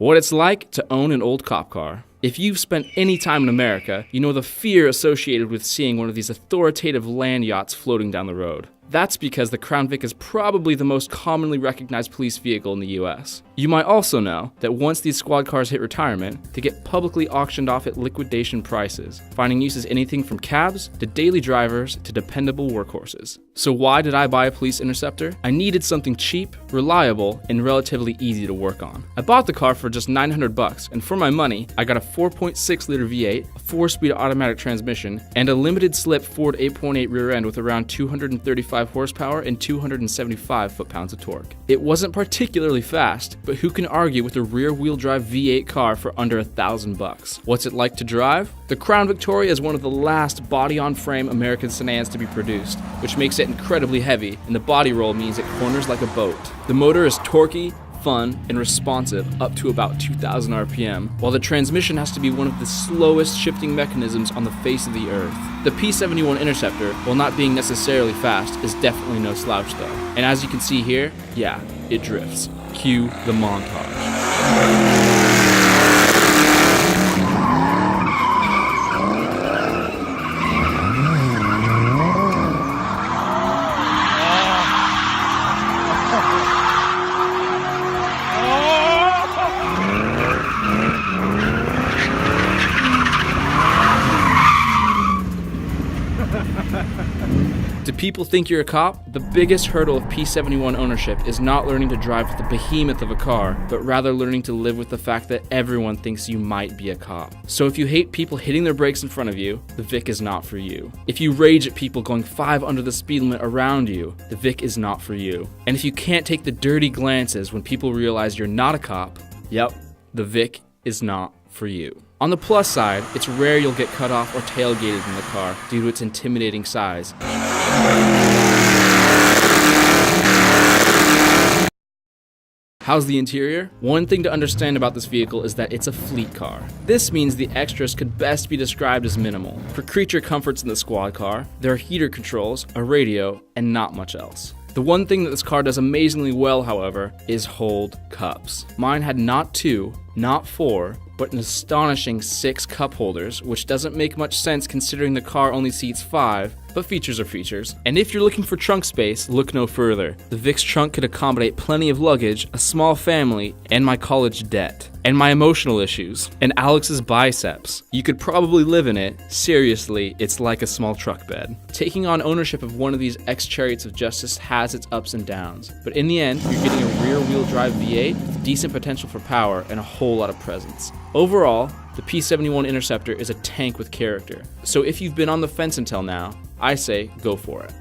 What it's like to own an old cop car. If you've spent any time in America, you know the fear associated with seeing one of these authoritative land yachts floating down the road. That's because the Crown Vic is probably the most commonly recognized police vehicle in the US. You might also know that once these squad cars hit retirement, they get publicly auctioned off at liquidation prices, finding uses anything from cabs to daily drivers to dependable workhorses. So why did I buy a police interceptor? I needed something cheap, reliable, and relatively easy to work on. I bought the car for just $900, and for my money, I got a 4.6-liter V8, a 4-speed automatic transmission, and a limited slip Ford 8.8 rear end with around 235 horsepower and 275 foot-pounds of torque. It wasn't particularly fast, but who can argue with a rear-wheel drive V8 car for under $1,000? What's it like to drive? The Crown Victoria is one of the last body-on-frame American sedans to be produced, which makes it incredibly heavy, and the body roll means it corners like a boat. The motor is torquey, fun, and responsive up to about 2,000 RPM, while the transmission has to be one of the slowest shifting mechanisms on the face of the earth. The P71 Interceptor, while not being necessarily fast, is definitely no slouch though. And as you can see here, yeah, it drifts. Cue the montage. Do people think you're a cop? The biggest hurdle of P71 ownership is not learning to drive with the behemoth of a car, but rather learning to live with the fact that everyone thinks you might be a cop. So if you hate people hitting their brakes in front of you, the Vic is not for you. If you rage at people going 5 under the speed limit around you, the Vic is not for you. And if you can't take the dirty glances when people realize you're not a cop, yep, the Vic is not for you. On the plus side, it's rare you'll get cut off or tailgated in the car due to its intimidating size. How's the interior? One thing to understand about this vehicle is that it's a fleet car. This means the extras could best be described as minimal. For creature comforts in the squad car, there are heater controls, a radio, and not much else. The one thing that this car does amazingly well, however, is hold cups. Mine had not 2, not 4, but an astonishing 6 cup holders, which doesn't make much sense considering the car only seats 5, but features are features. And if you're looking for trunk space, look no further. The Vic's trunk could accommodate plenty of luggage, a small family, and my college debt. And my emotional issues. And Alex's biceps. You could probably live in it. Seriously, it's like a small truck bed. Taking on ownership of one of these ex-chariots of justice has its ups and downs. But in the end, you're getting a rear-wheel drive V8 with decent potential for power and a whole lot of presence. Overall, the P71 Interceptor is a tank with character. So if you've been on the fence until now, I say go for it.